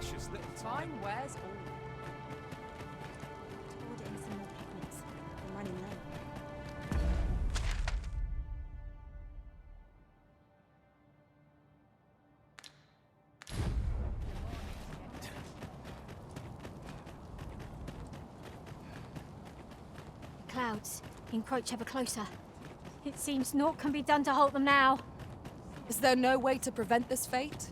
precious little time. Time wears all. Order in some more pigments. I'm running low. The clouds encroach ever closer. It seems naught can be done to halt them now. Is there no way to prevent this fate?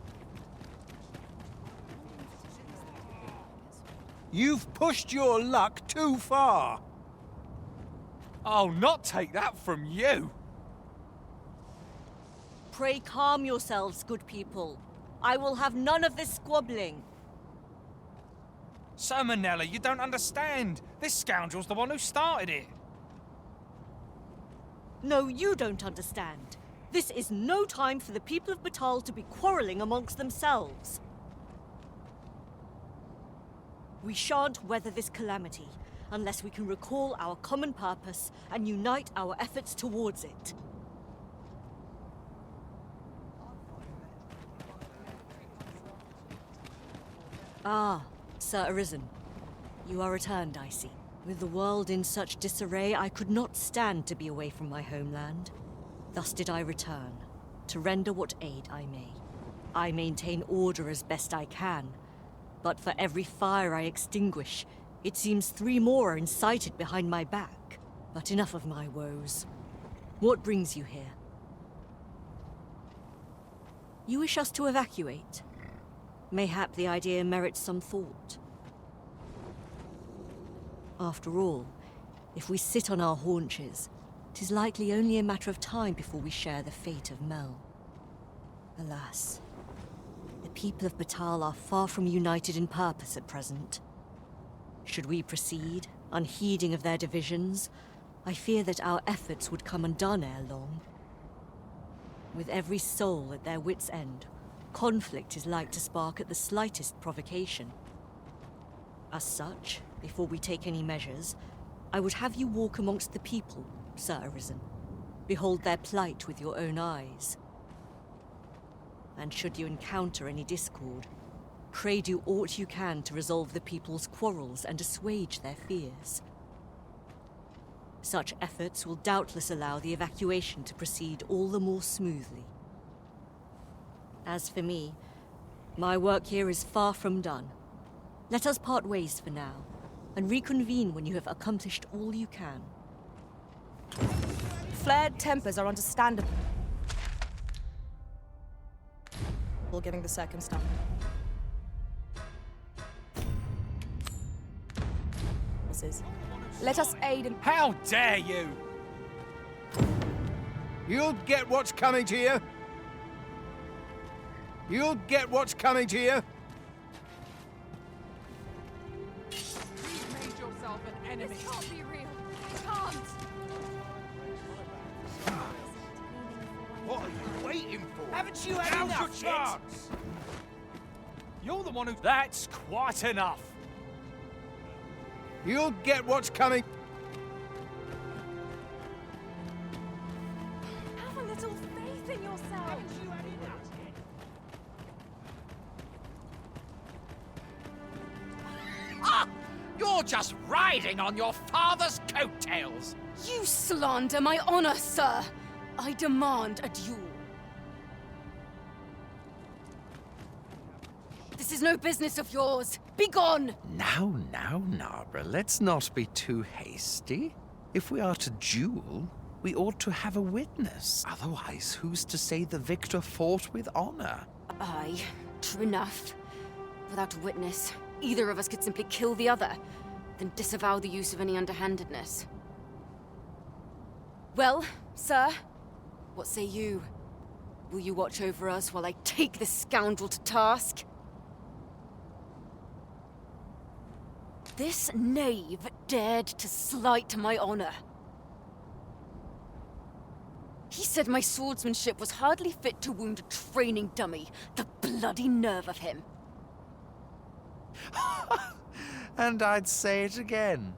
You've pushed your luck too far. I'll not take that from you. Pray calm yourselves, good people. I will have none of this squabbling. Sir Manella, you don't understand. This scoundrel's the one who started it. No, you don't understand. This is no time for the people of Batal to be quarrelling amongst themselves. We shan't weather this calamity unless we can recall our common purpose and unite our efforts towards it. Ah, Sir Arisen. You are returned, I see. With the world in such disarray, I could not stand to be away from my homeland. Thus did I return, to render what aid I may. I maintain order as best I can, but for every fire I extinguish, it seems 3 more are incited behind my back. But enough of my woes. What brings you here? You wish us to evacuate? Mayhap the idea merits some thought. After all, if we sit on our haunches, 'tis likely only a matter of time before we share the fate of Mel. Alas, the people of Batal are far from united in purpose at present. Should we proceed, unheeding of their divisions, I fear that our efforts would come undone ere long. With every soul at their wits' end, conflict is like to spark at the slightest provocation. As such, before we take any measures, I would have you walk amongst the people, Sir Arisen. Behold their plight with your own eyes. And should you encounter any discord, pray do aught you can to resolve the people's quarrels and assuage their fears. Such efforts will doubtless allow the evacuation to proceed all the more smoothly. As for me, my work here is far from done. Let us part ways for now, and reconvene when you have accomplished all you can. Flared tempers are understandable. Giving the circumstance. Let us aid in. How dare you! You'll get what's coming to you. You'll get what's coming to you. You've made yourself an enemy. This can't be real. It can't. What are you waiting for? Haven't you had Now's enough your yet? chance. You're the one who... That's quite enough. You'll get what's coming. Have a little faith in yourself. Ah! You're just riding on your father's coattails! You slander my honor, sir. I demand a duel. This is no business of yours. Begone! Now, Narborough, let's not be too hasty. If we are to duel, we ought to have a witness. Otherwise, who's to say the victor fought with honor? Aye, true enough. Without a witness, either of us could simply kill the other, then disavow the use of any underhandedness. Well, sir, what say you? Will you watch over us while I take this scoundrel to task? This knave dared to slight my honor. He said my swordsmanship was hardly fit to wound a training dummy. The bloody nerve of him. And I'd say it again.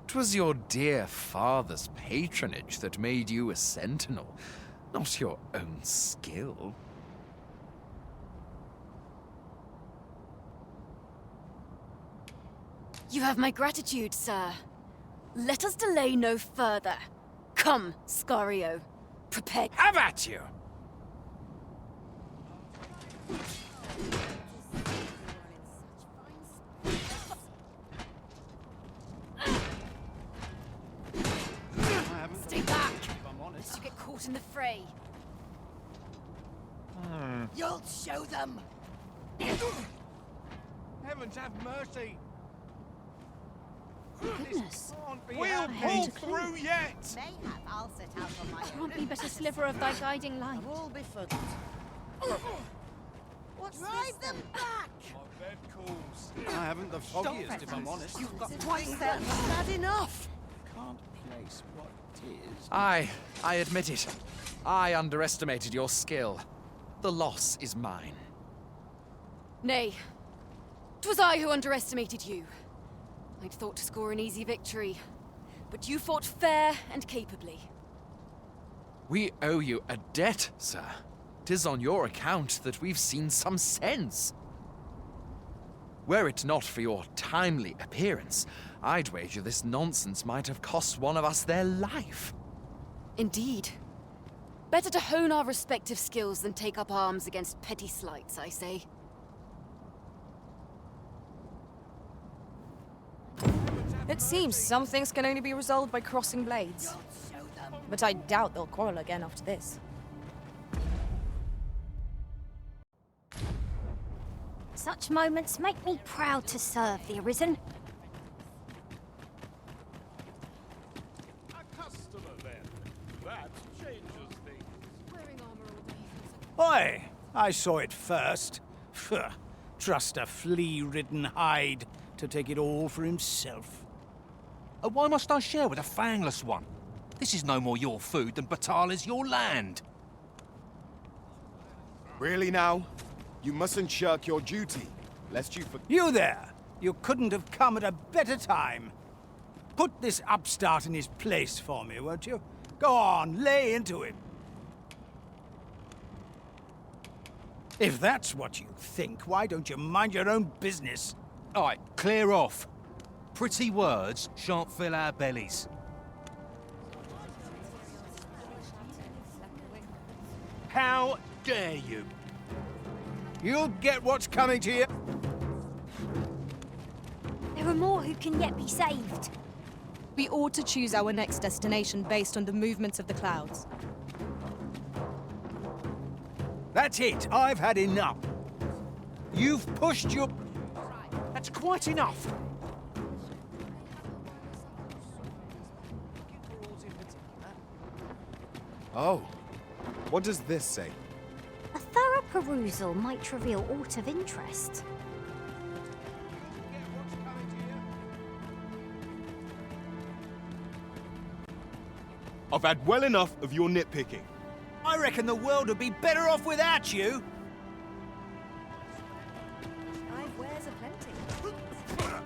'Twas your dear father's patronage that made you a sentinel, not your own skill. You have my gratitude, sir. Let us delay no further. Come, Scario. Prepare. Have at you! Stay back! Lest you get caught in the fray. You'll show them! Heavens have mercy! Goodness. We'll pull through yet! Mayhap I'll set out on my Grant me but a sliver of thy guiding light. all befuddled. What's Drive them back! My bed calls. I haven't the foggiest, if I'm honest. You've got twice that. Bad enough! Can't place what is. I admit it. I underestimated your skill. The loss is mine. Nay. 'Twas I who underestimated you. I'd thought to score an easy victory, but you fought fair and capably. We owe you a debt, sir. 'Tis on your account that we've seen some sense. Were it not for your timely appearance, I'd wager this nonsense might have cost one of us their life. Indeed. Better to hone our respective skills than take up arms against petty slights, I say. It seems some things can only be resolved by crossing blades. But I doubt they'll quarrel again after this. Such moments make me proud to serve the Arisen. A customer then. That changes things. Wearing armor all day feels like... Oi! I saw it first. Phew. Trust a flea-ridden hide to take it all for himself. Why must I share with a fangless one? This is no more your food than Batal is your land. Really now? You mustn't shirk your duty, lest you forget. You there! You couldn't have come at a better time. Put this upstart in his place for me, won't you? Go on, lay into him. If that's what you think, why don't you mind your own business? All right, clear off. Pretty words shan't fill our bellies. How dare you? You'll get what's coming to you. There are more who can yet be saved. We ought to choose our next destination based on the movements of the clouds. That's it. I've had enough. You've pushed your... That's quite enough. Oh, what does this say? A thorough perusal might reveal aught of interest. I've had well enough of your nitpicking. I reckon the world would be better off without you. I've wares aplenty.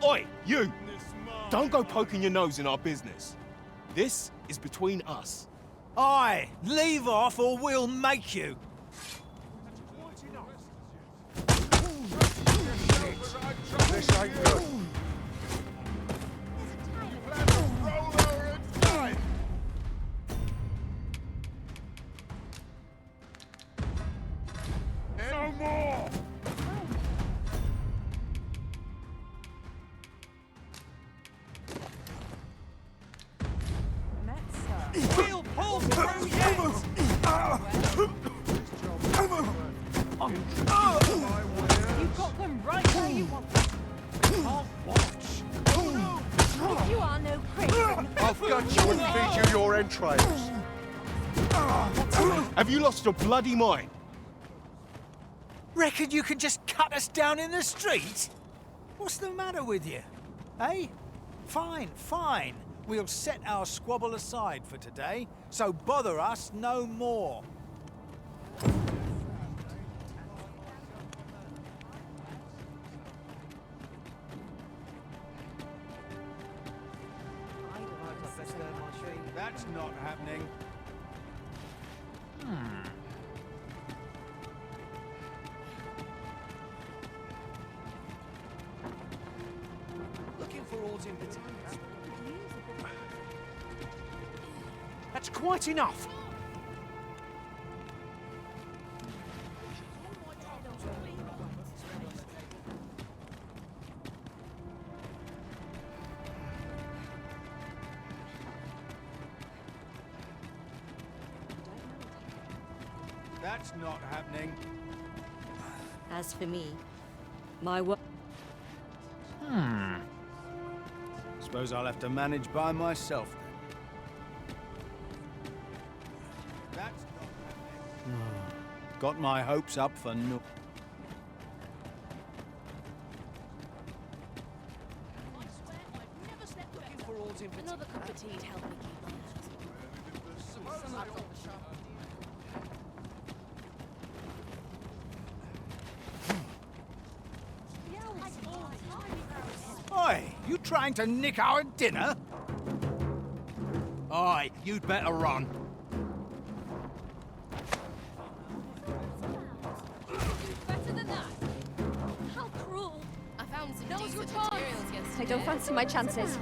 Oi, you! Don't go poking your nose in our business. This is between us. Aye, leave off or we'll make you. This ain't good. No more! We'll pull through yet! You've got them right where you want them. I'll watch. You are no prick. I've got you and feed you your entrails. Have you lost your bloody mind? Reckon you can just cut us down in the street? What's the matter with you? Eh? Fine, fine. We'll set our squabble aside for today, so bother us no more. That's not happening. Looking for That's quite enough. That's not happening. As for me, my work. Suppose I'll have to manage by myself then. That's not happening. Got my hopes up for no. Another cup of tea'd help me keep Oi, you trying to nick our dinner? Aye, you'd better run. better than that. How cruel! I found some decent materials yesterday. I don't fancy my chances.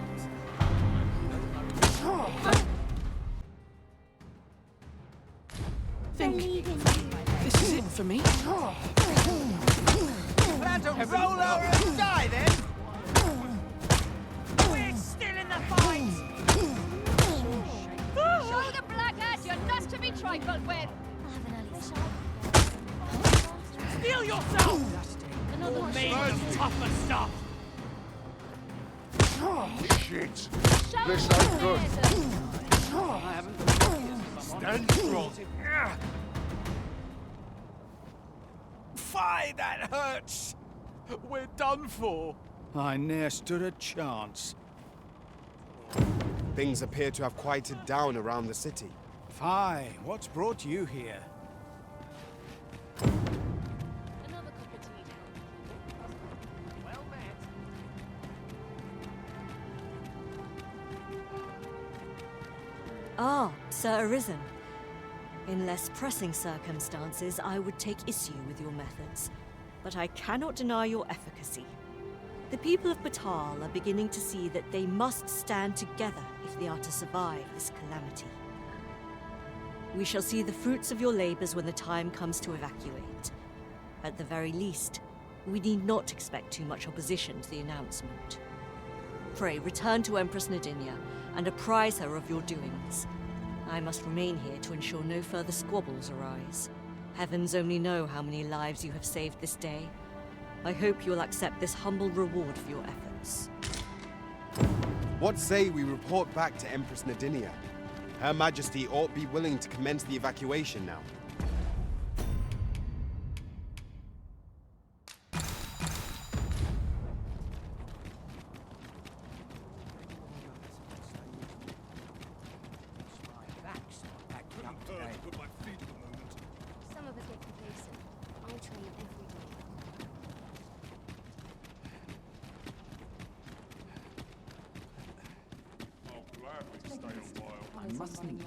This is it for me. Plan to roll over and die then? We're still in the fight. Show the blackguard you're not to be trifled with! Steel yourself. Another Made of tougher stuff. Shit. This ain't good. Stand strong. Fie, that hurts! We're done for. I ne'er stood a chance. Things appear to have quieted down around the city. Fie, what's brought you here? Another cup of tea. Well met. Ah, Sir Arisen. In less pressing circumstances, I would take issue with your methods, but I cannot deny your efficacy. The people of Batal are beginning to see that they must stand together if they are to survive this calamity. We shall see the fruits of your labors when the time comes to evacuate. At the very least, we need not expect too much opposition to the announcement. Pray, return to Empress Nadinia and apprise her of your doings. I must remain here to ensure no further squabbles arise. Heavens only know how many lives you have saved this day. I hope you will accept this humble reward for your efforts. What say we report back to Empress Nadinia? Her Majesty ought be willing to commence the evacuation now. Some of us get complacent. I train every day. I'll gladly stay a while. I mustn't.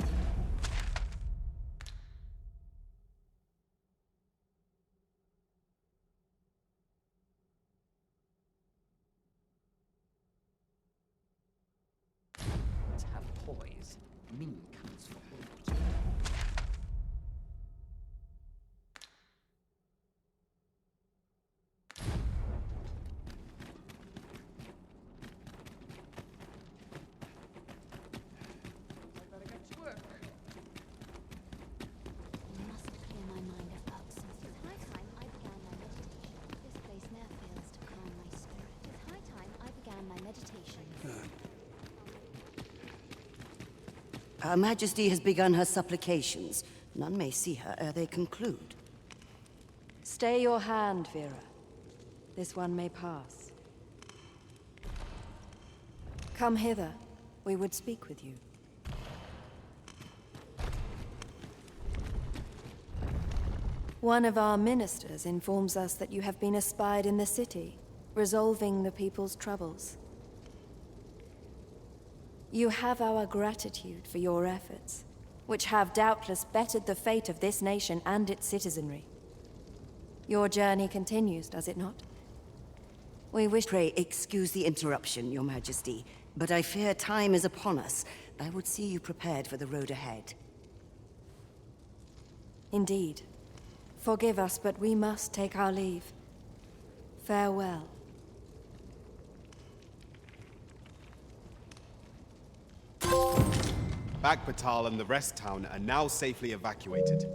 Have poise. Me comes for aught. I must clear my mind of ups. It's high time I began my meditation. This place ne'er fails to calm my spirit. It's high time I began my meditation. Her Majesty has begun her supplications. None may see her ere they conclude. Stay your hand, Vera. This one may pass. Come hither. We would speak with you. One of our ministers informs us that you have been espied in the city, resolving the people's troubles. You have our gratitude for your efforts, which have doubtless bettered the fate of this nation and its citizenry. Your journey continues, does it not? We wish... Pray excuse the interruption, Your Majesty, but I fear time is upon us. I would see you prepared for the road ahead. Indeed. Forgive us, but we must take our leave. Farewell. Bagbatal and the rest town are now safely evacuated.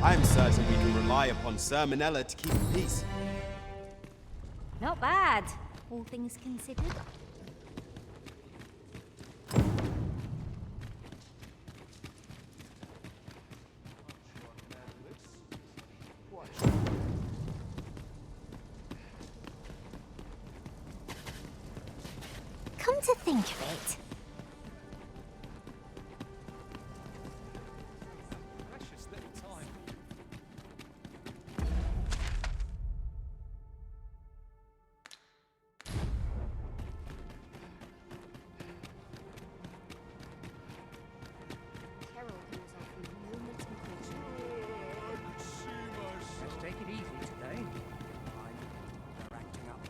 I am certain we can rely upon Sir Manella to keep the peace. Not bad, all things considered. Come to think of it, Precious little time. Let's take it easy today. They're acting up.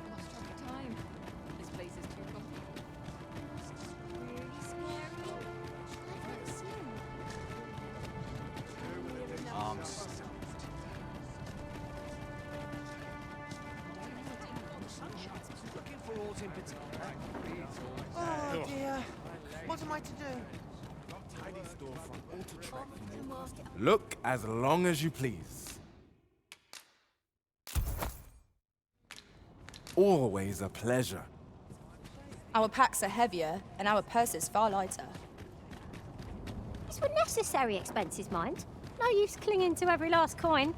Lost track of time. This place is too complicated. really scary. I've never seen Arms. Looking for ores in particular. Oh dear. What am I to do? Look as long as you please. Always a pleasure. Our packs are heavier, and our purses far lighter. These were necessary expenses, mind. No use clinging to every last coin.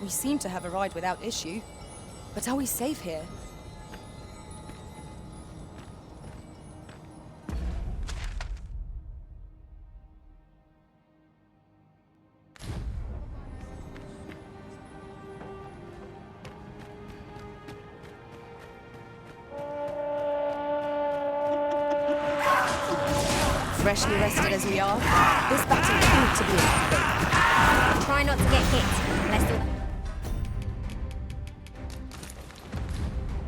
We seem to have arrived without issue. But are we safe here? Freshly rested as we are, this battle ought to be a quick. Try not to get hit, unless the...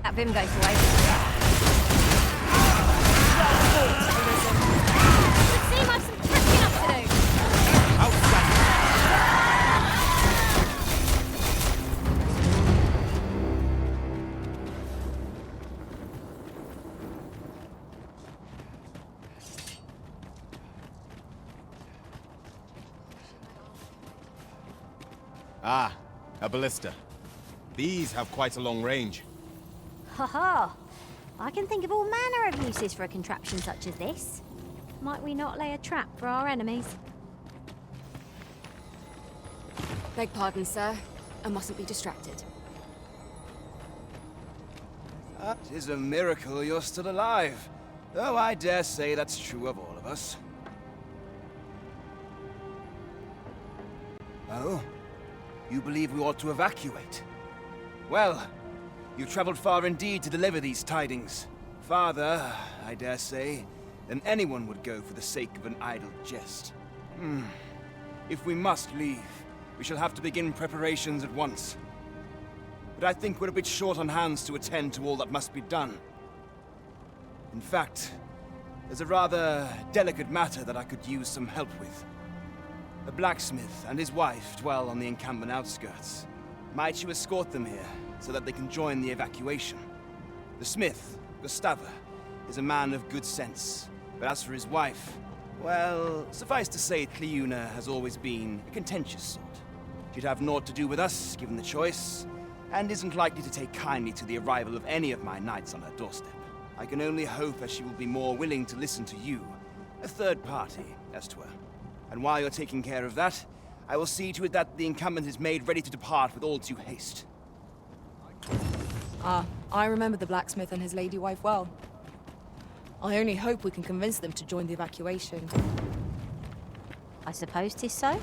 That Vim goes away. Would seem I've some catching up to do. Ah, a ballista. These have quite a long range. Ha ha! I can think of all manner of uses for a contraption such as this. Might we not lay a trap for our enemies? Beg pardon, sir. I mustn't be distracted. It is a miracle you're still alive. Though I dare say that's true of all of us. Oh? You believe we ought to evacuate? Well, you traveled far indeed to deliver these tidings. Farther, I dare say, than anyone would go for the sake of an idle jest. If we must leave, we shall have to begin preparations at once. But I think we're a bit short on hands to attend to all that must be done. In fact, there's a rather delicate matter that I could use some help with. The blacksmith and his wife dwell on the encampment outskirts. Might you escort them here, so that they can join the evacuation? The smith, Gustava, is a man of good sense. But as for his wife, well, suffice to say, Cleuna has always been a contentious sort. She'd have naught to do with us, given the choice, and isn't likely to take kindly to the arrival of any of my knights on her doorstep. I can only hope that she will be more willing to listen to you, a third party, as 'twere. And while you're taking care of that, I will see to it that the encampment is made ready to depart with all due haste. I remember the blacksmith and his lady wife well. I only hope we can convince them to join the evacuation. I suppose 'tis so.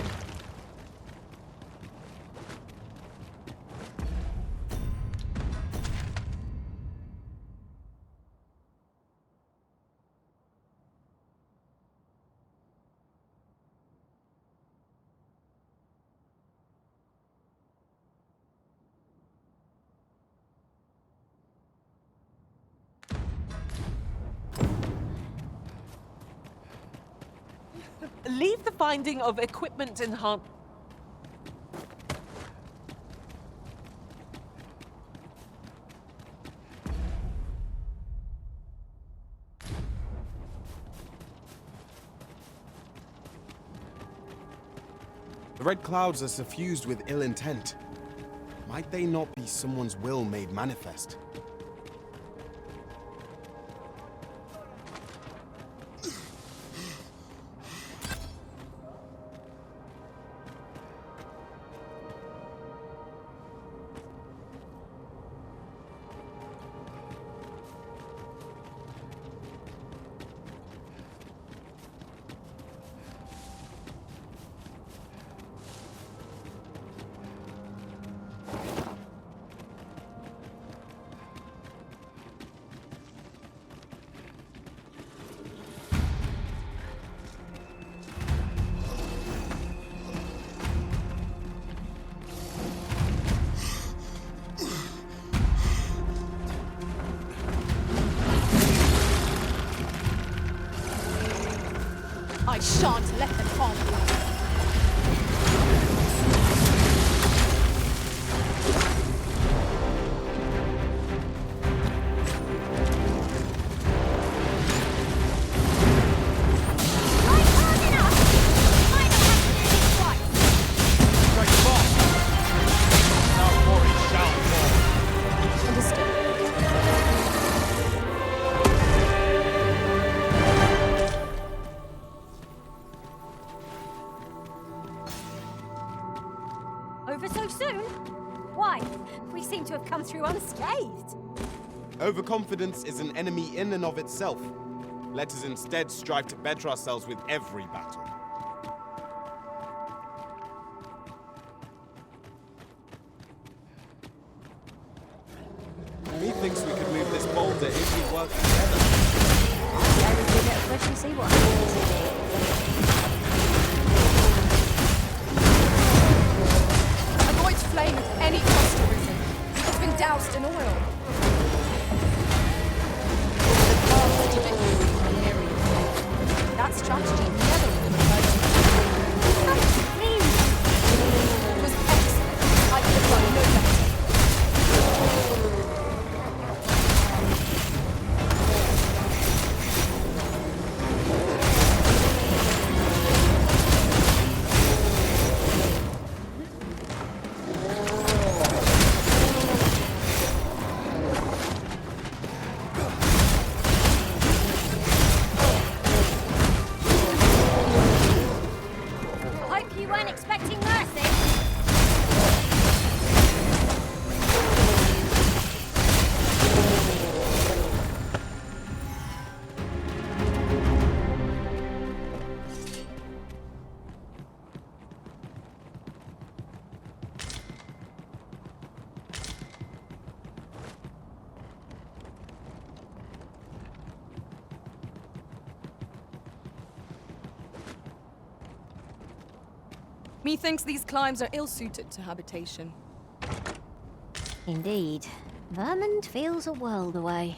Leave the finding of equipment in hand. The red clouds are suffused with ill intent. Might they not be someone's will made manifest? I shan't let them harm you. Over so soon? Why? We seem to have come through unscathed. Overconfidence is an enemy in and of itself. Let us instead strive to better ourselves with every battle. Methinks we could move this boulder if we work together. Yeah, we give it a push and see what happens. Avoid flame at any cost arisen. It's been doused in oil. The path to victory is an area of faith. That strategy never would have occurred to me. It was excellent. I could have done no better. Hope you weren't expecting mercy. Methinks these climes are ill-suited to habitation. Indeed. Vermont feels a world away.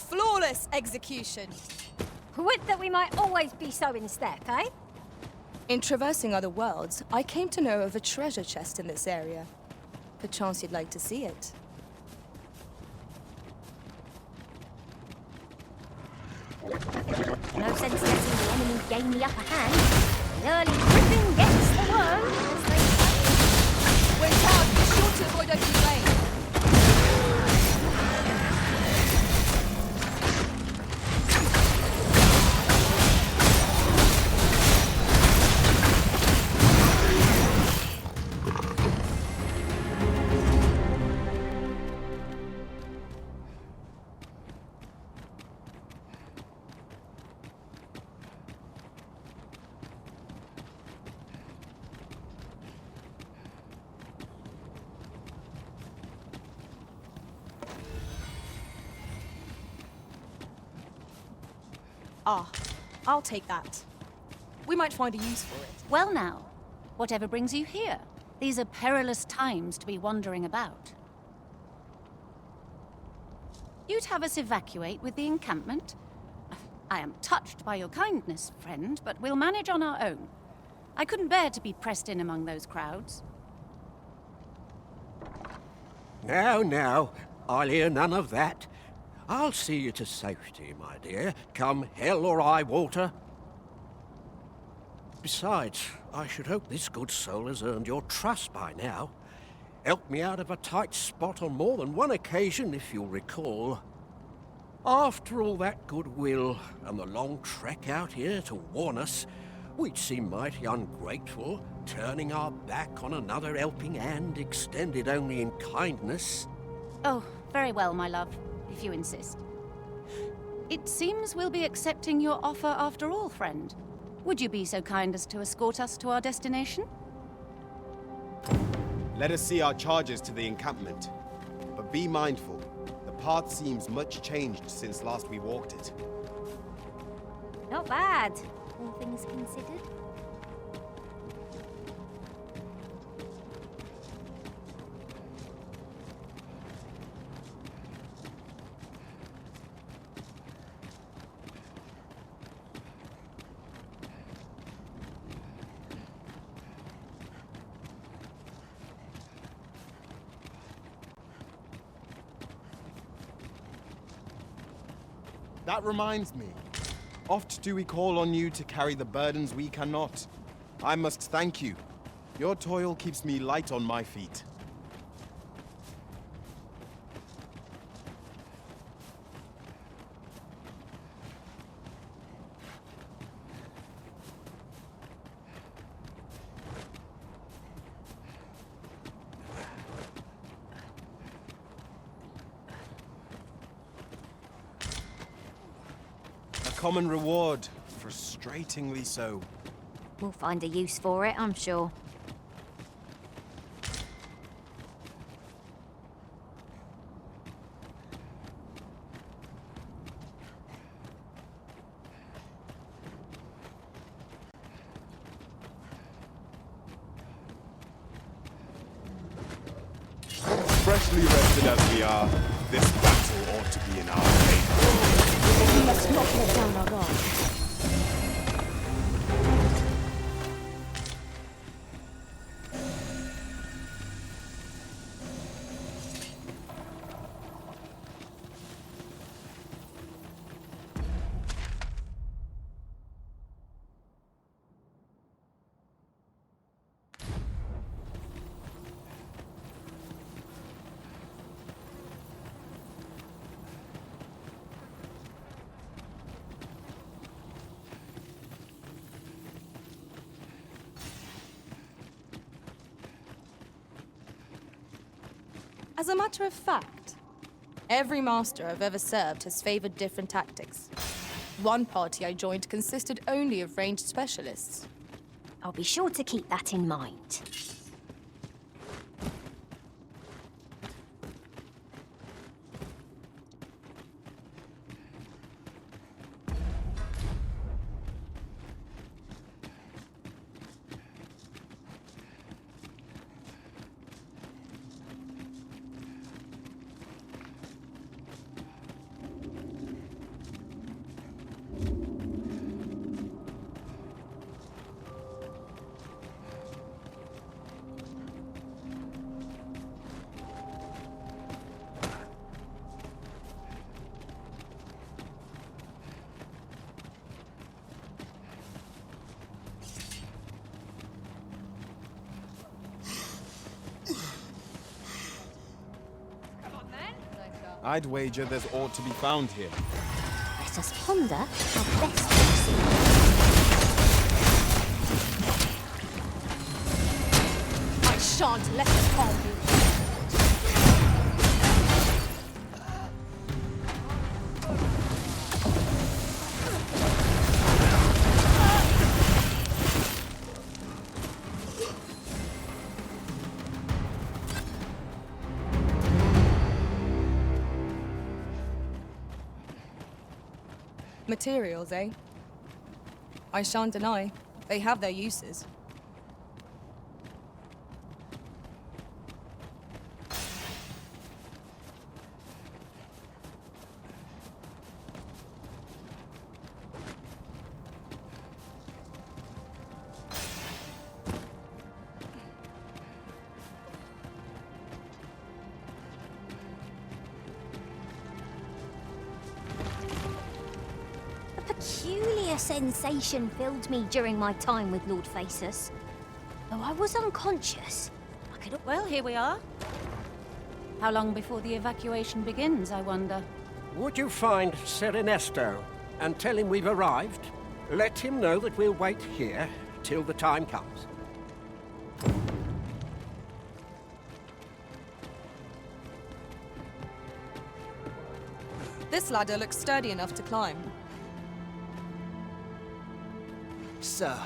flawless execution. Would that we might always be so in step, eh? In traversing other worlds, I came to know of a treasure chest in this area. Perchance you'd like to see it. No sense letting the enemy gain the upper hand. The early griffin gets the worm, as they say. When charged, be sure to avoid open lane. Ah, I'll take that. We might find a use for it. Well now, whatever brings you here? These are perilous times to be wandering about. You'd have us evacuate with the encampment? I am touched by your kindness, friend, but we'll manage on our own. I couldn't bear to be pressed in among those crowds. Now, I'll hear none of that. I'll see you to safety, my dear, come hell or high water. Besides, I should hope this good soul has earned your trust by now. Helped me out of a tight spot on more than one occasion, if you'll recall. After all that goodwill and the long trek out here to warn us, we'd seem mighty ungrateful, turning our back on another helping hand extended only in kindness. Oh, very well, my love, if you insist. It seems we'll be accepting your offer after all, friend. Would you be so kind as to escort us to our destination? Let us see our charges to the encampment. But be mindful, the path seems much changed since last we walked it. Not bad, all things considered. That reminds me. Oft do we call on you to carry the burdens we cannot. I must thank you. Your toil keeps me light on my feet. Common reward, frustratingly so. We'll find a use for it, I'm sure. Freshly rested as we are, this battle ought to be in our favor. We must not let down our guard. As a matter of fact, every master I've ever served has favored different tactics. One party I joined consisted only of ranged specialists. I'll be sure to keep that in mind. I'd wager there's ought to be found here. Let us ponder how best to proceed. I shan't let us harm you. Materials, eh? I shan't deny. They have their uses. A peculiar sensation filled me during my time with Lord Faesus. Though I was unconscious, I could... Well, here we are. How long before the evacuation begins, I wonder? Would you find Ser Ernesto and tell him we've arrived? Let him know that we'll wait here till the time comes. This ladder looks sturdy enough to climb. Sir,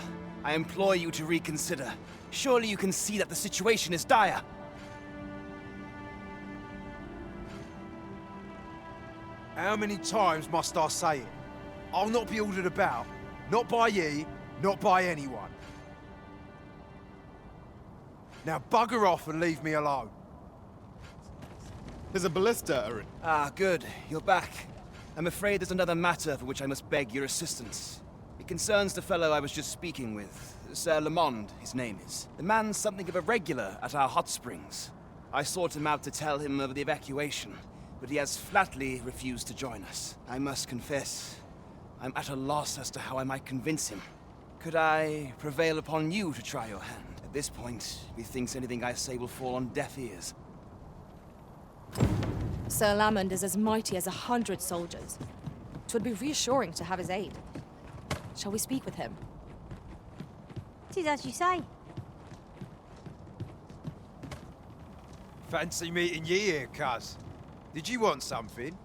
I implore you to reconsider. Surely you can see that the situation is dire. How many times must I say it? I'll not be ordered about. Not by ye, not by anyone. Now bugger off and leave me alone. There's a ballista, Aaron. Ah, good. You're back. I'm afraid there's another matter for which I must beg your assistance. It concerns the fellow I was just speaking with. Sir Lamond, his name is. The man's something of a regular at our hot springs. I sought him out to tell him of the evacuation, but he has flatly refused to join us. I must confess, I'm at a loss as to how I might convince him. Could I prevail upon you to try your hand? At this point, methinks anything I say will fall on deaf ears. Sir Lamond is as mighty as 100 soldiers. 'Twould be reassuring to have his aid. Shall we speak with him? 'Tis as you say. Fancy meeting ye here, cuz. Did you want something?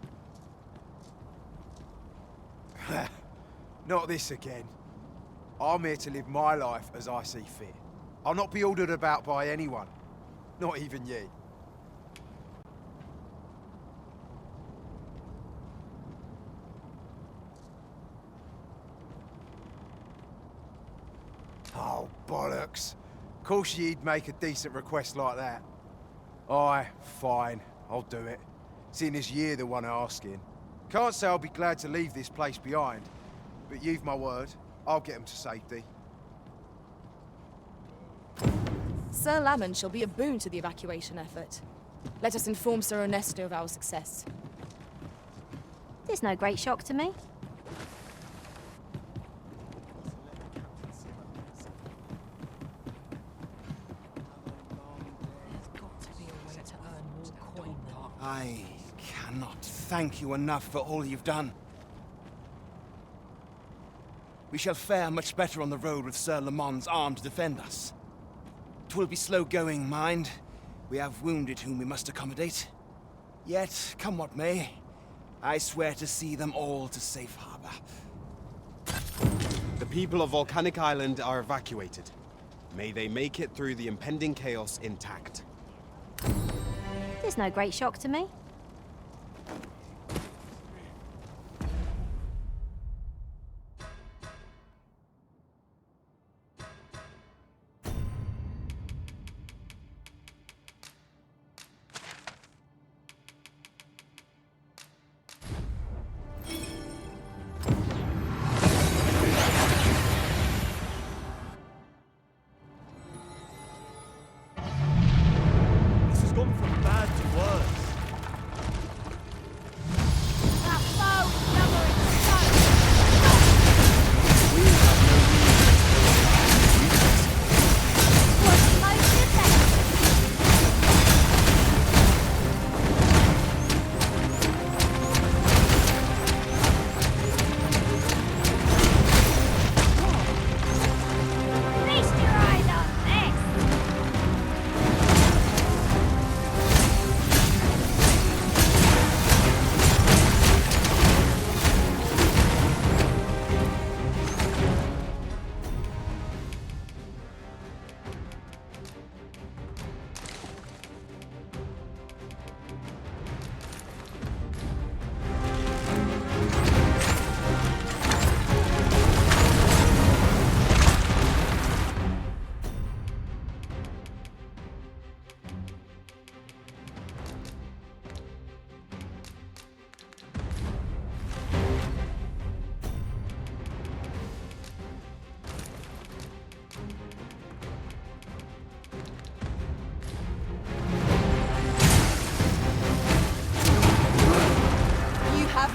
Not this again. I'm here to live my life as I see fit. I'll not be ordered about by anyone. Not even ye. Oh, bollocks. Of course ye'd make a decent request like that. Aye, fine. I'll do it. Seeing as ye're the one asking. Can't say I'll be glad to leave this place behind, but you've my word. I'll get them to safety. Sir Lamond shall be a boon to the evacuation effort. Let us inform Sir Ernesto of our success. 'Tis no great shock to me. I cannot thank you enough for all you've done. We shall fare much better on the road with Sir Lamond's arm to defend us. 'Twill be slow going, mind. We have wounded whom we must accommodate. Yet, come what may, I swear to see them all to safe harbor. The people of Volcanic Island are evacuated. May they make it through the impending chaos intact. 'Tis no great shock to me. This has gone from bad to worse.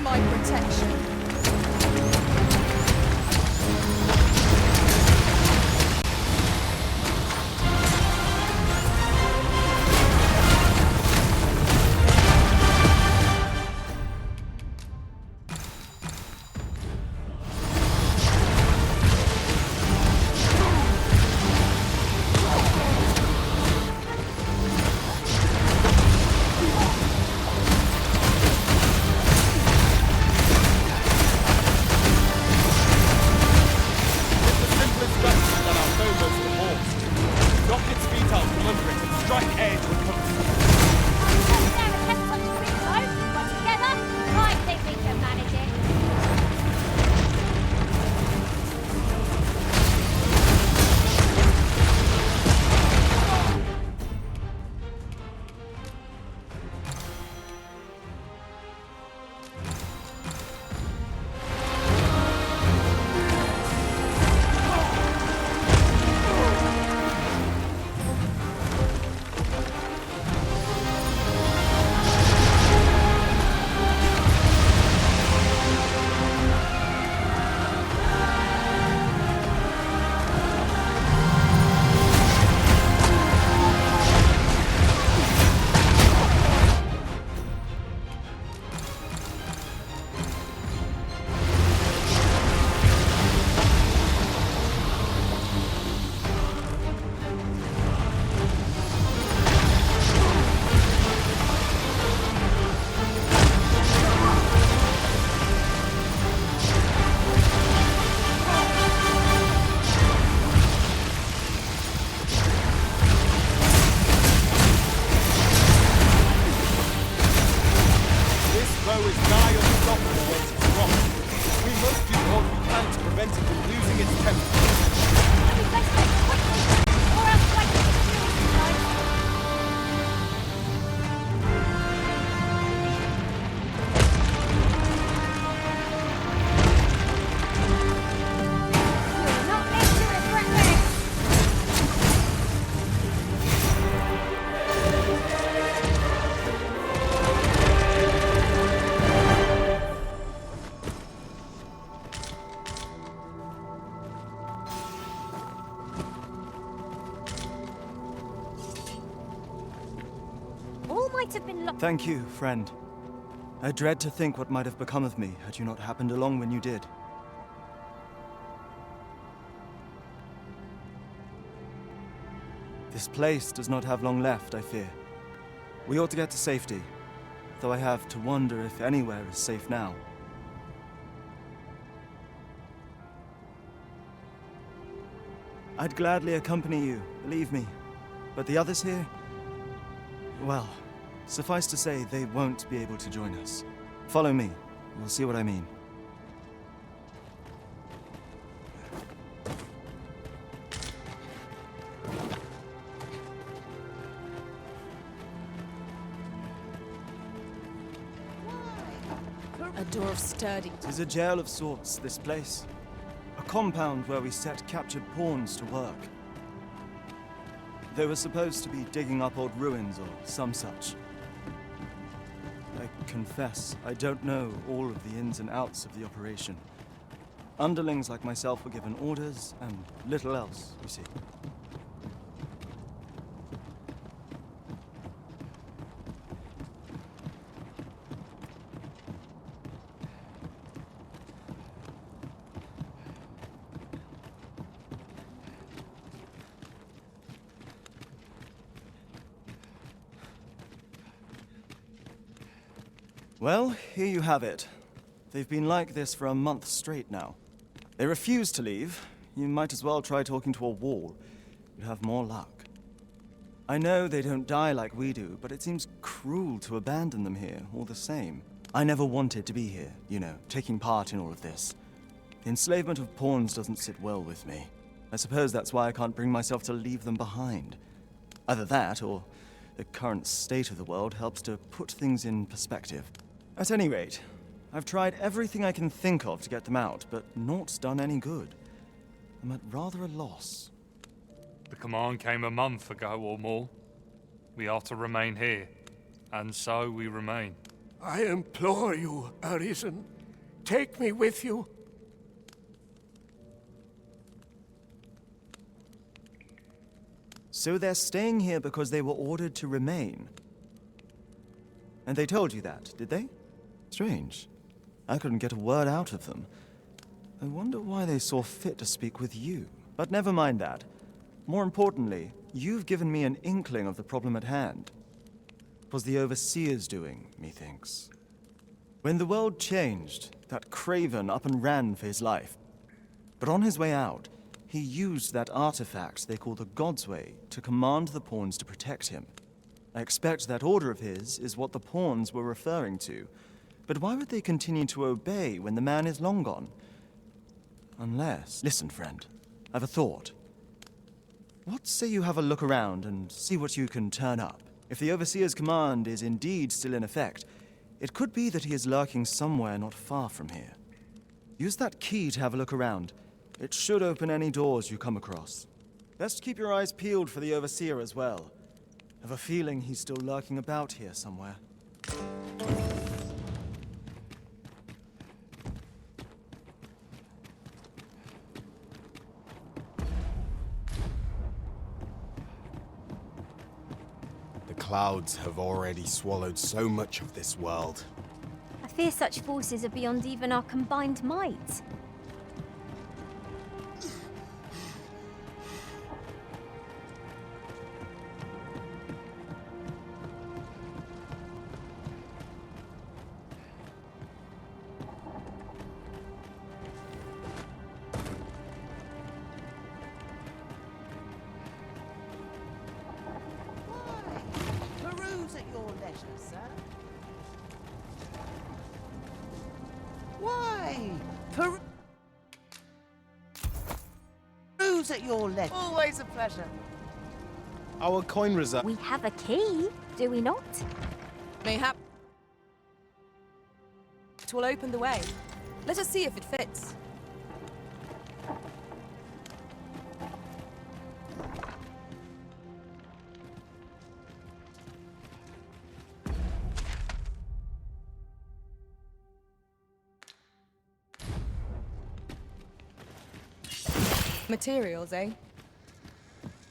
my protection. Thank you, friend. I dread to think what might have become of me had you not happened along when you did. This place does not have long left, I fear. We ought to get to safety, though I have to wonder if anywhere is safe now. I'd gladly accompany you, believe me. But the others here? Well, suffice to say, they won't be able to join us. Follow me. You'll see what I mean. A door of sturdy. 'Tis a jail of sorts, this place. A compound where we set captured pawns to work. They were supposed to be digging up old ruins or some such. I confess, I don't know all of the ins and outs of the operation. Underlings like myself were given orders, and little else, you see. Well, here you have it. They've been like this for a month straight now. They refuse to leave. You might as well try talking to a wall. You'd have more luck. I know they don't die like we do, but it seems cruel to abandon them here, all the same. I never wanted to be here, you know, taking part in all of this. The enslavement of pawns doesn't sit well with me. I suppose that's why I can't bring myself to leave them behind. Either that, or the current state of the world helps to put things in perspective. At any rate, I've tried everything I can think of to get them out, but naught's done any good. I'm at rather a loss. The command came a month ago or more. We are to remain here, and so we remain. I implore you, Arisen. Take me with you. So they're staying here because they were ordered to remain. And they told you that, did they? Strange. I couldn't get a word out of them. I wonder why they saw fit to speak with you. But never mind that. More importantly, you've given me an inkling of the problem at hand. It was the Overseer's doing, methinks. When the world changed, that craven up and ran for his life. But on his way out, he used that artifact they call the God's Way to command the pawns to protect him. I expect that order of his is what the pawns were referring to. But why would they continue to obey when the man is long gone? Unless... Listen, friend. I've a thought. What say you have a look around and see what you can turn up? If the Overseer's command is indeed still in effect, it could be that he is lurking somewhere not far from here. Use that key to have a look around. It should open any doors you come across. Best keep your eyes peeled for the Overseer as well. I have a feeling he's still lurking about here somewhere. The clouds have already swallowed so much of this world. I fear such forces are beyond even our combined might. Peruse at your leisure, sir. Why? Peruse at your leisure. Always a pleasure. Our coin reserve... We have a key, do we not? Mayhap it will open the way. Let us see if it fits. Materials, eh?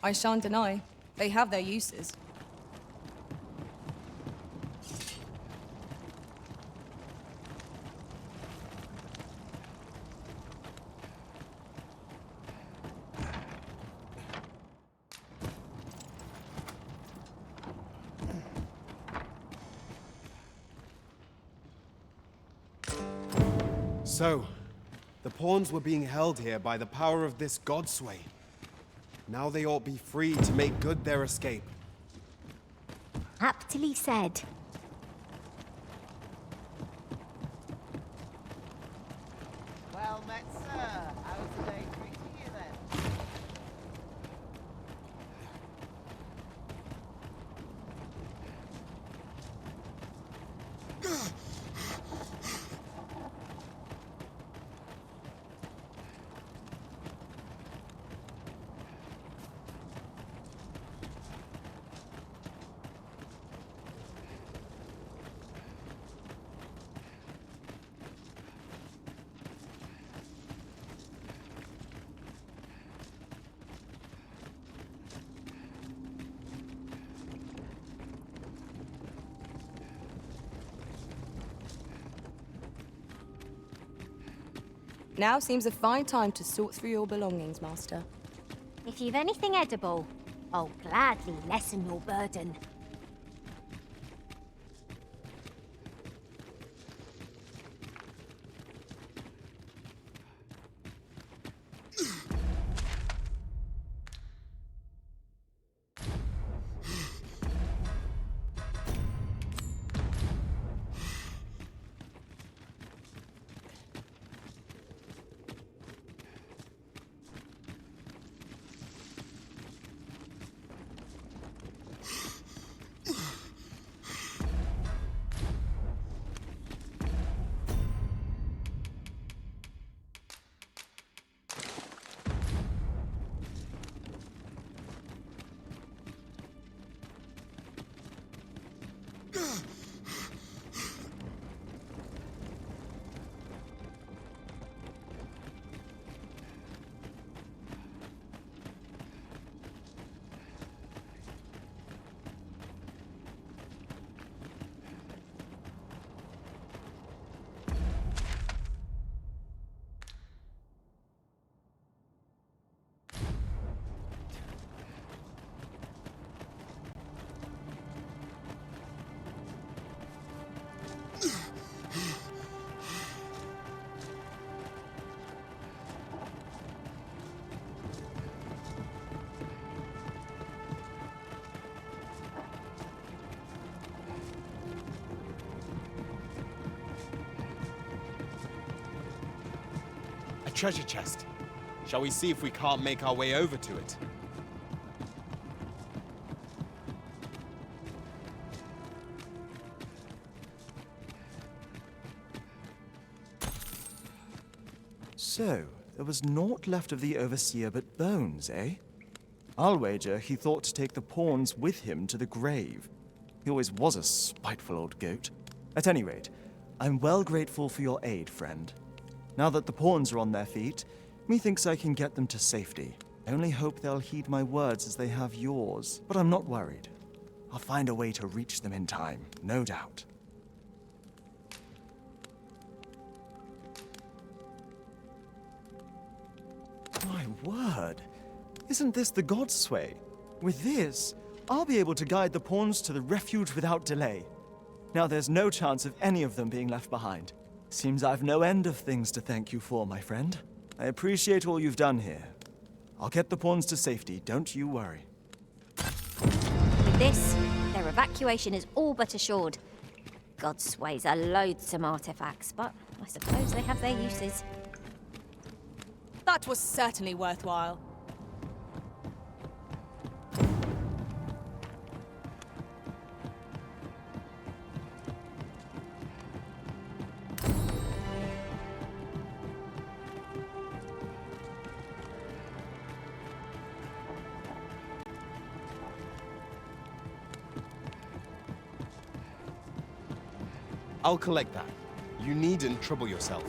I shan't deny. They have their uses. So, the pawns were being held here by the power of this Godsway. Now they ought be free to make good their escape. Aptly said. Well met, sir. How's the day treating you then? Now seems a fine time to sort through your belongings, Master. If you've anything edible, I'll gladly lessen your burden. treasure chest. Shall we see if we can't make our way over to it? So, there was naught left of the Overseer but bones, eh? I'll wager he thought to take the pawns with him to the grave. He always was a spiteful old goat. At any rate, I'm well grateful for your aid, friend. Now that the pawns are on their feet, methinks I can get them to safety. I only hope they'll heed my words as they have yours, but I'm not worried. I'll find a way to reach them in time, no doubt. My word! Isn't this the Godsway? With this, I'll be able to guide the pawns to the refuge without delay. Now there's no chance of any of them being left behind. Seems I've no end of things to thank you for, my friend. I appreciate all you've done here. I'll get the pawns to safety, don't you worry. With this, their evacuation is all but assured. Godsways are loathsome artifacts, but I suppose they have their uses. That was certainly worthwhile. I'll collect that. You needn't trouble yourself.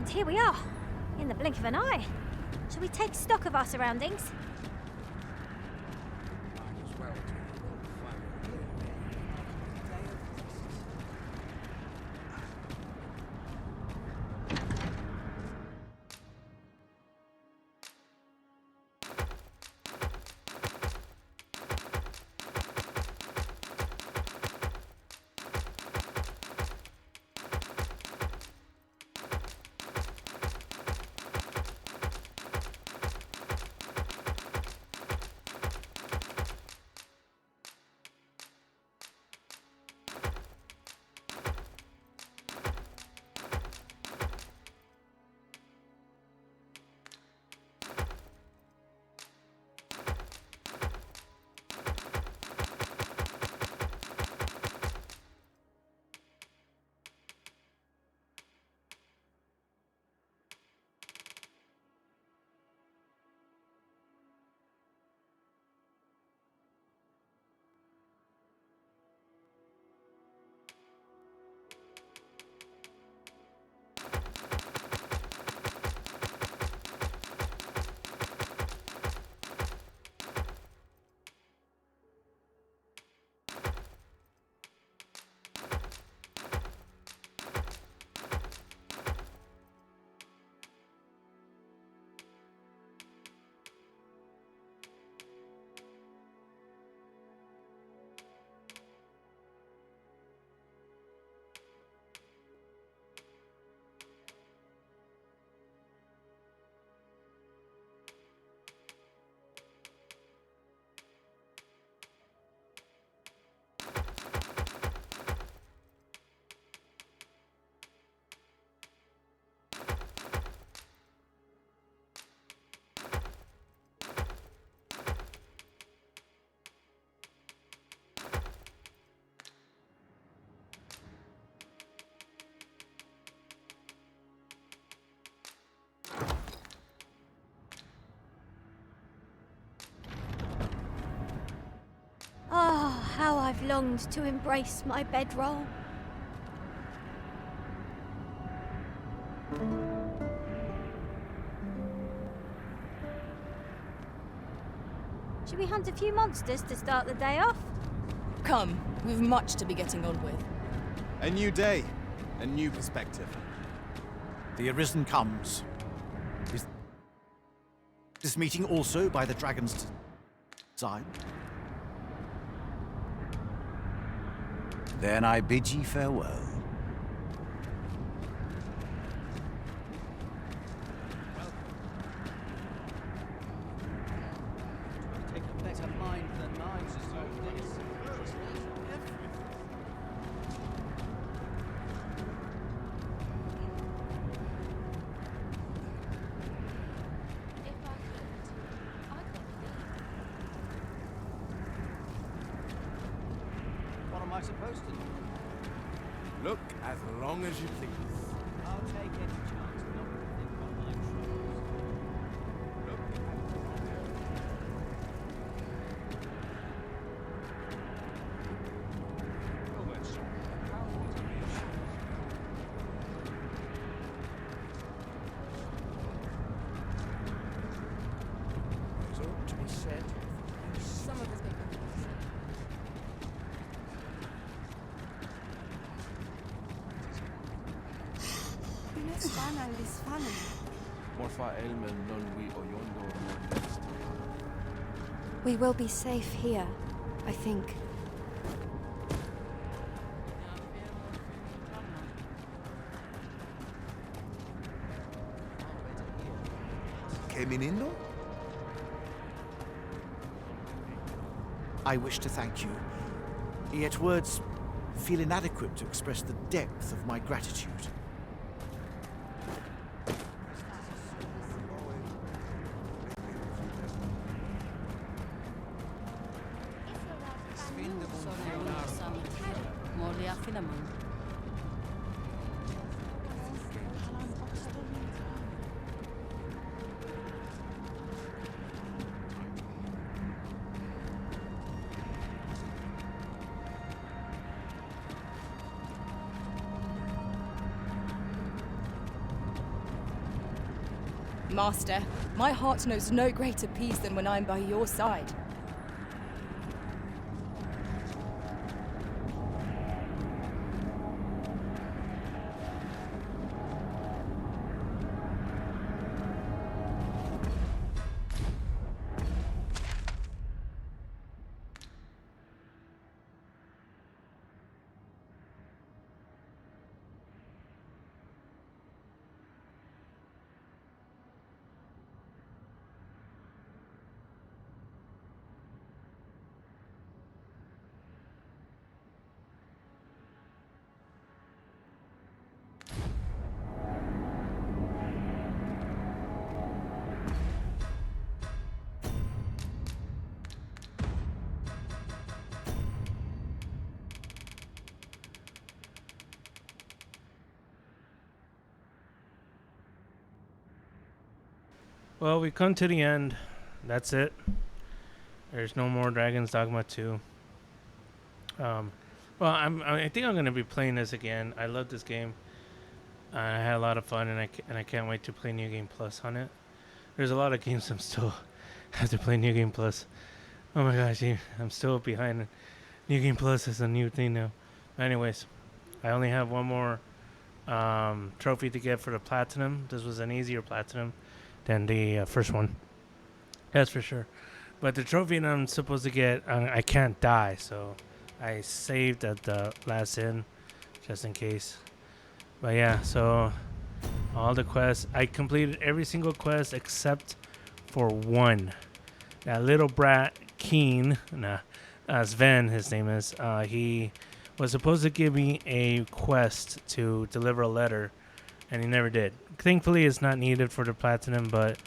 And here we are, in the blink of an eye. Shall we take stock of our surroundings? Oh, how I've longed to embrace my bedroll. Should we hunt a few monsters to start the day off? Come, we've much to be getting on with. A new day, a new perspective. The Arisen comes. This meeting also by the dragon's design. Then I bid ye farewell. Take a better mind than mine to solve this. What am I supposed to do? Look as long as you please. I'll take any chance not to think on my troubles. There's ought to be said. Some of us may be. We will be safe here, I think. Caminando? I wish to thank you, yet words feel inadequate to express the depth of my gratitude. Master, my heart knows no greater peace than when I'm by your side. Well, we come to the end. That's it. There's no more Dragon's Dogma 2. Well, I think I'm gonna be playing this again. I love this game. I had a lot of fun, and I can't wait to play New Game Plus on it. There's a lot of games I'm still have to play New Game Plus. Oh my gosh, I'm still behind. New Game Plus is a new thing now. Anyways, I only have one more trophy to get for the platinum. This was an easier platinum than the first one. That's for sure. But the trophy that I'm supposed to get, I can't die, so I saved at the last end, just in case. But yeah, so all the quests, I completed every single quest except for one. That little brat, Keen, Sven, his name is, he was supposed to give me a quest to deliver a letter, and he never did. Thankfully, it's not needed for the platinum, but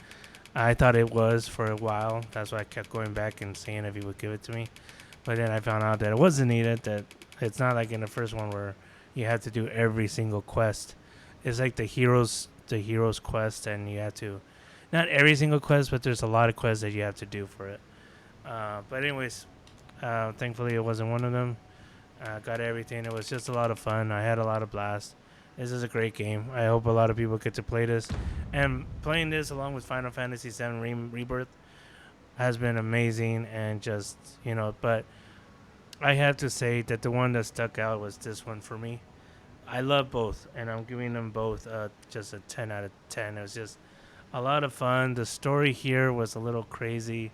I thought it was for a while. That's why I kept going back and seeing if he would give it to me. But then I found out that it wasn't needed, that it's not like in the first one where you had to do every single quest. It's like the hero's quest, and you have to, not every single quest, but there's a lot of quests that you have to do for it. But anyways, thankfully it wasn't one of them. Got everything. It was just a lot of fun. I had a lot of blast. This is a great game. I hope a lot of people get to play this. And playing this along with Final Fantasy VII Rebirth has been amazing, and just, but I have to say that the one that stuck out was this one for me. I love both, and I'm giving them both just a 10 out of 10. It was just a lot of fun. The story here was a little crazy.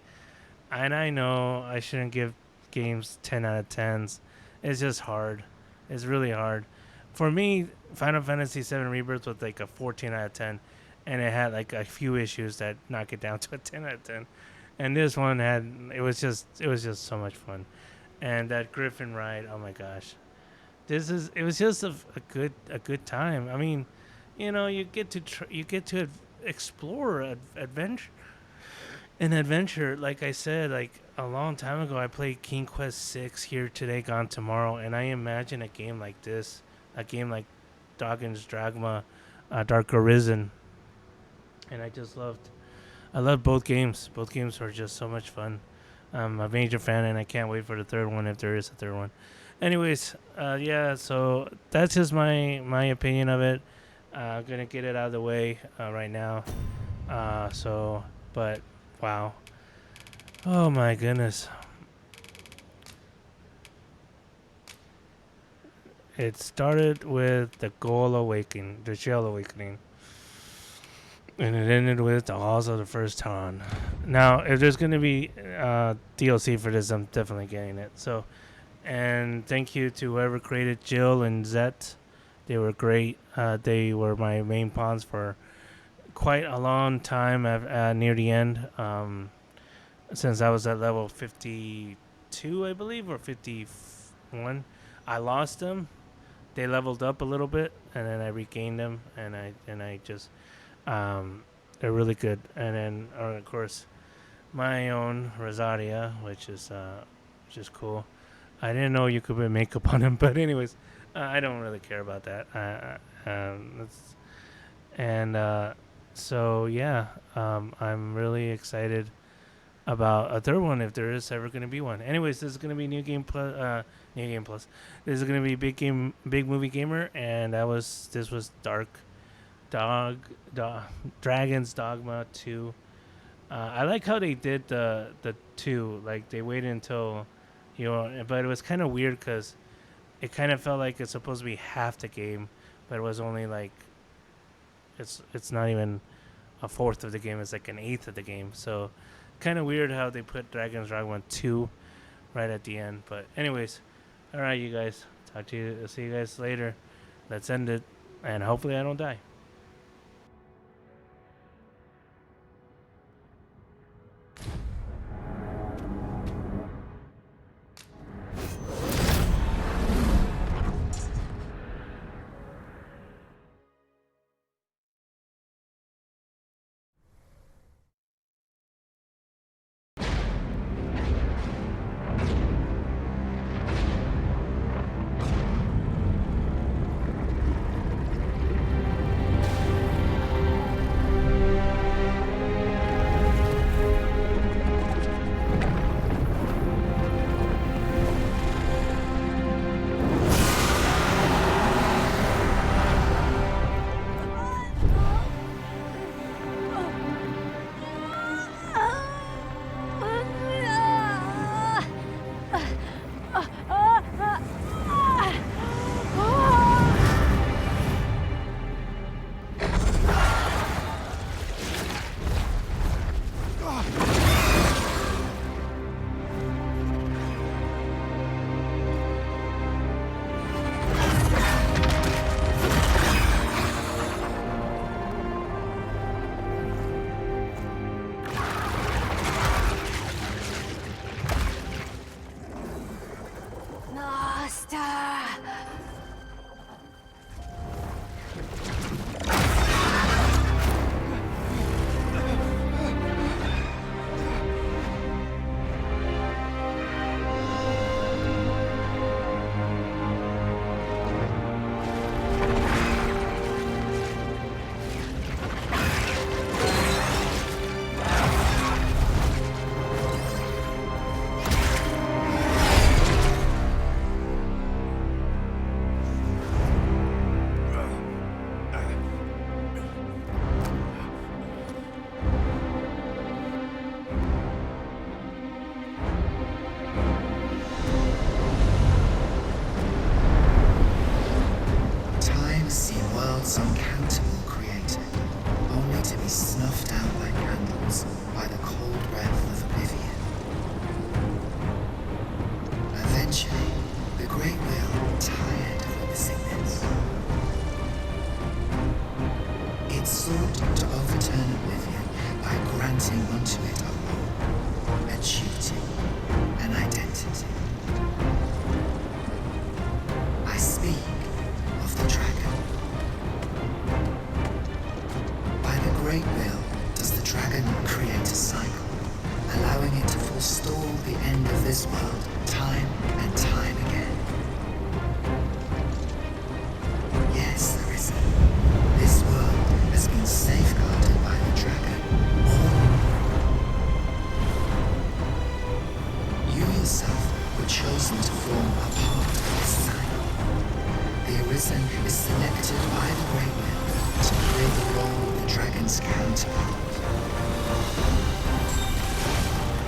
And I know I shouldn't give games 10 out of 10s. It's just hard. It's really hard. For me, Final Fantasy VII Rebirth was like a 14 out of 10. And it had like a few issues that knock it down to a 10 out of 10. And this one it was just so much fun. And that Griffin ride, oh my gosh. It was just a good time. I mean, you know, you get to explore an adventure. Like I said, like a long time ago, I played King Quest VI, Here Today, Gone Tomorrow, and I imagine a game like this, a game like Dogma, Dark Arisen, and I loved both games. Both games were just so much fun. I'm a major fan, and I can't wait for the third one if there is a third one. Anyways, yeah, so that's just my opinion of it. Gonna get it out of the way right now. But wow. Oh my goodness. It started with the Shell Awakening. And it ended with the Halls of the First Dawn. Now, if there's going to be DLC for this, I'm definitely getting it. So, and thank you to whoever created Jill and Zet. They were great. They were my main pawns for quite a long time near the end. Since I was at level 52, I believe, or 51. I lost them. They leveled up a little bit, and then I regained them, and I just... they're really good. And then, of course, my own Rosaria, which is cool. I didn't know you could put makeup on him, but anyways, I don't really care about that. So yeah, I'm really excited about a third one if there is ever going to be one. Anyways, this is going to be New Game Plus. This is going to be Big Movie Gamer, and this was Dragon's Dogma 2. I like how they did the 2. Like they waited until, but it was kind of weird because it kind of felt like it's supposed to be half the game, but it was only like it's not even a fourth of the game. It's like an eighth of the game. So kind of weird how they put Dragon's Dogma 2 right at the end. But anyways, all right, you guys. See you guys later. Let's end it, and hopefully I don't die. to be snuffed out like candles by the cold breath of oblivion. Eventually, the Great Wheel tired of witnessing this. It sought to overturn oblivion by granting unto it a law, a duty, an identity. I speak of the dragon. By the Great Will does the dragon create a cycle, allowing it to forestall the end of this world time and time again. Yes, Arisen, this world has been safeguarded by the dragon. You yourself were chosen to form a part of this cycle. The Arisen is selected by the Great Will to play the role of the dragon's counterpart.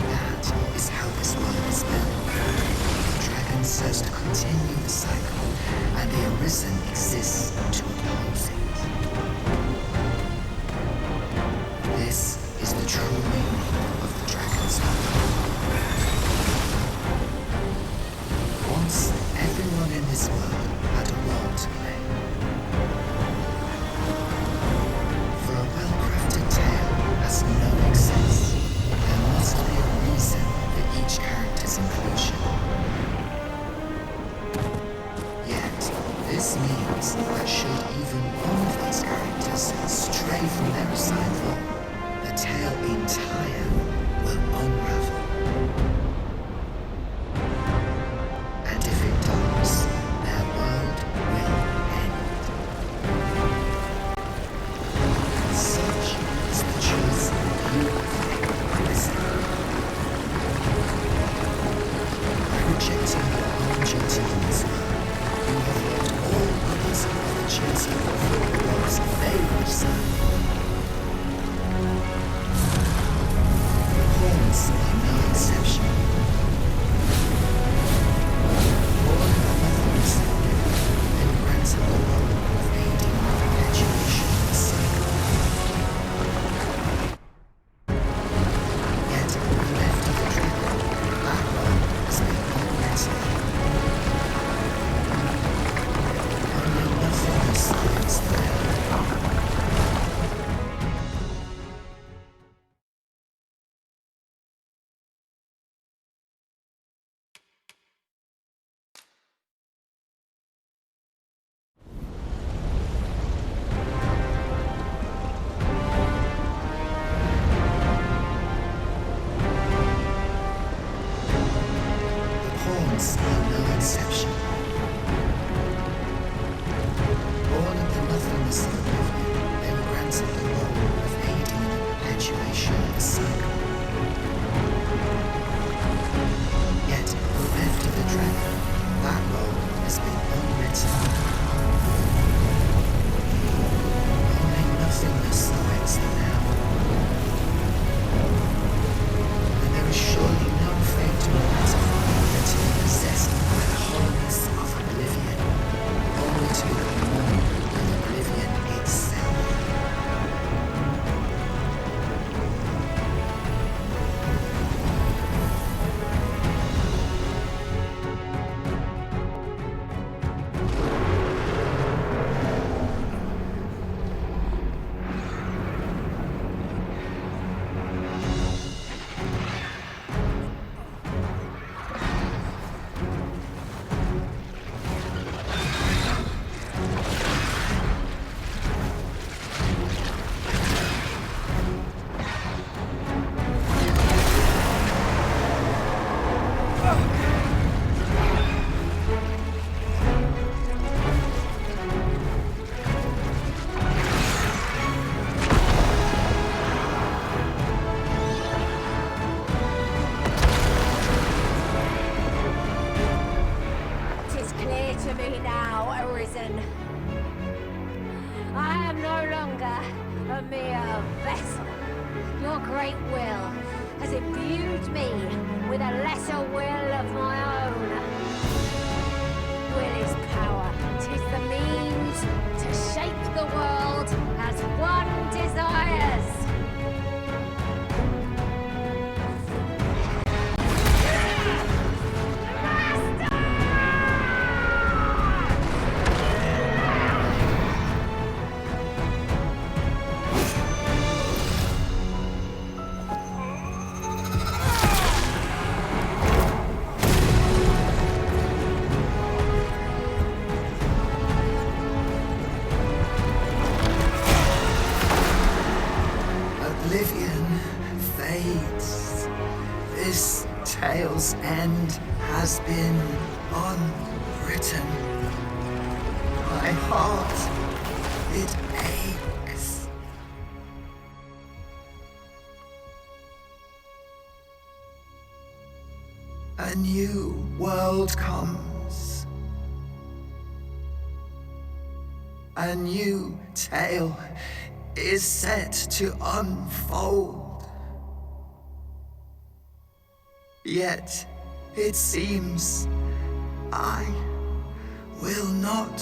That is how this world is built. The dragon serves to continue the cycle, and the Arisen exists to oppose it. This is the true meaning of the dragon's power. Once, everyone in this world had a role to play. For a well-crafted tale has no excess. There must be a reason for each character's inclusion. Yet, this means that should even one of these characters stray from their assigned role, the tale entire will unravel. And if it does, their world will end. Such is the choice you have risen. Projecting your own duty in this world, you have left all others of the duty of the world's favorite son. Pawns are no exception. Born in the motherless, they were granted the role of aiding the perpetuation of the cycle. Yet, bereft of the dragon, that role has been unwritten. Only nothingness remains there. Pawns are no exception. Born in the nothingness of oblivion, they were granted the role of aiding in the perpetuation of the cycle. Yet, bereft of the dragon, that role has been unwritten. Only nothingness awaits them now. And there is surely no fate more gratifying than to be possessed by the wholeness of oblivion, only to become one with oblivion itself. Tis clear to me now, Arisen. I am no longer a mere vessel. Your great will has imbued me with a lesser will of my own. Will is power. 'Tis the means to shape the world as one desires. oblivion fades. This tale's end has been unwritten. My heart, it aches. A new world comes. A new tale is set to unfold. Yet, it seems I will not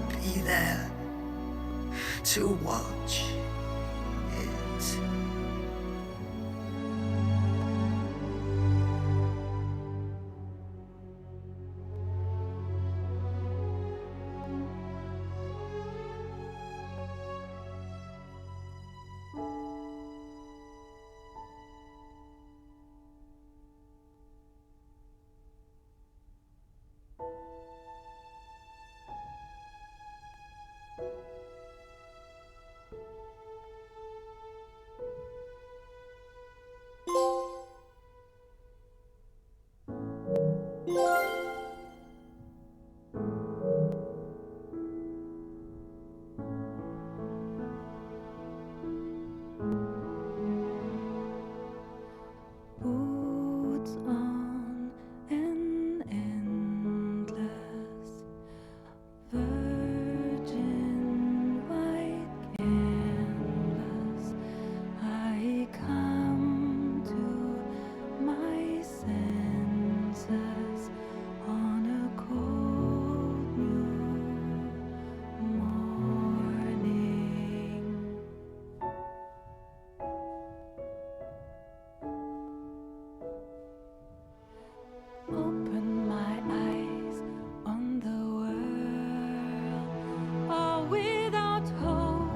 be there to watch it. Boots on an endless virgin white canvas. I come to my senses on a cold new morning. Open my eyes on the world, all without hope,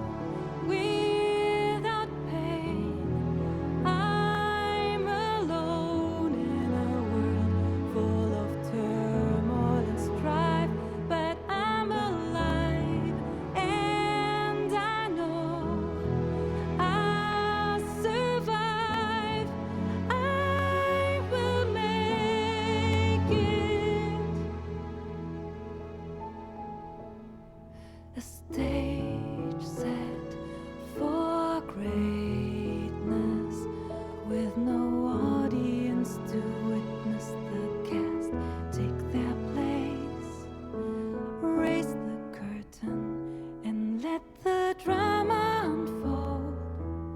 without pain. I'm alone in a world full of turmoil and strife, but I'm alive, and I know I'll survive. I will make it. A stage set for greatness, with no audience to witness the cast take their place. Raise the curtain and let the drama unfold.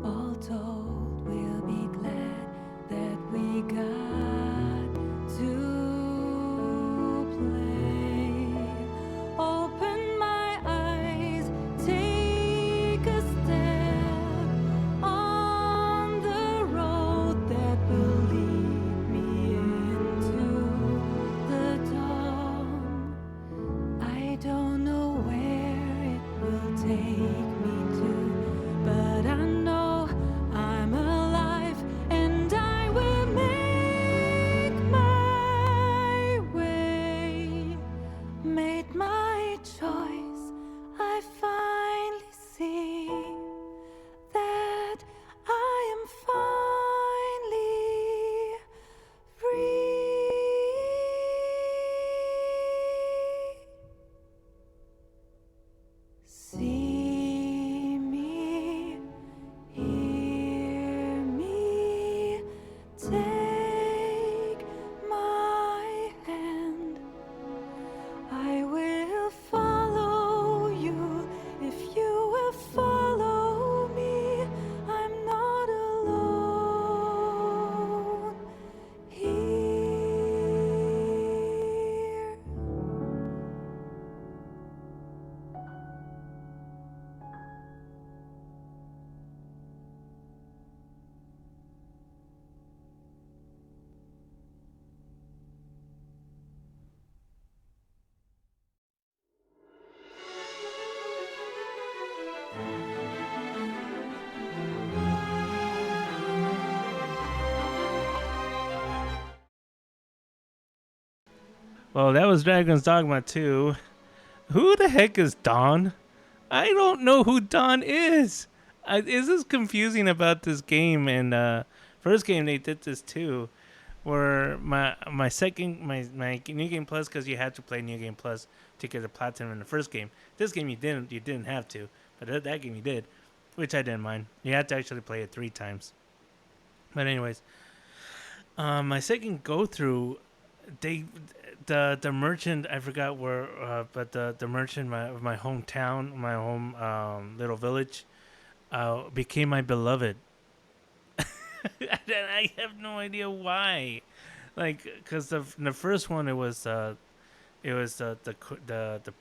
All told, we'll be glad that we got to play. Open my eyes, take a step on the road that will lead me into the dawn. I don't know where it will take me to, but I know I'm alive, and I will make my way. Made my choice, I finally see that I am finally free. See me, hear me, take my hand. I will follow you if you will follow me. I'm not alone here. Well, that was Dragon's Dogma 2. Who the heck is Dawn? I don't know who Dawn is. This is confusing about this game. And first game they did this too, where my New Game Plus, because you had to play New Game Plus to get the platinum in the first game. This game you didn't have to, but that game you did, which I didn't mind. You had to actually play it 3 times. But anyways, my second go through, the merchant, I forgot where, but the merchant of my hometown, my home little village, became my beloved. And I have no idea why, like, because the first one it was the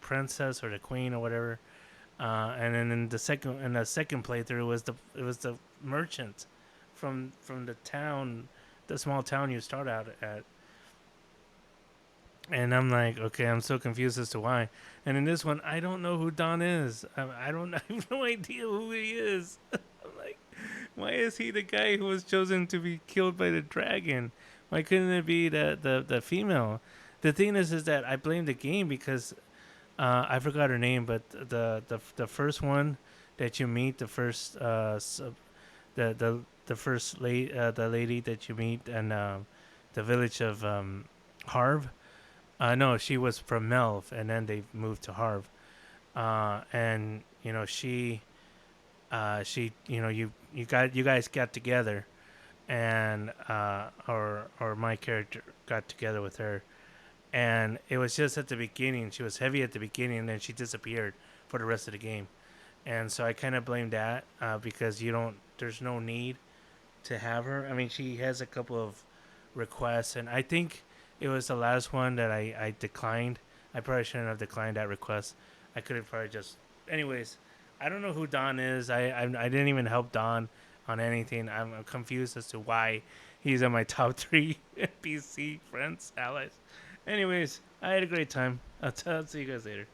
princess or the queen or whatever, and then in the second playthrough it was the merchant from the town, the small town you start out at. And I'm like, okay, I'm so confused as to why. And in this one, I don't know who Don is. I have no idea who he is. I'm like, why is he the guy who was chosen to be killed by the dragon? Why couldn't it be the female? The thing is that I blame the game because I forgot her name, but the first one that you meet, the first the lady that you meet in the village of Harv. No, she was from Melv, and then they moved to Harv. And you know she you guys got together, and or my character got together with her, and it was just at the beginning. She was heavy at the beginning, and then she disappeared for the rest of the game, and so I kind of blame that because there's no need to have her. I mean, she has a couple of requests, and I think it was the last one that I declined. I probably shouldn't have declined that request. I could have probably just... Anyways, I don't know who Don is. I didn't even help Don on anything. I'm confused as to why he's in my top 3 NPC friends, allies. Anyways, I had a great time. I'll see you guys later.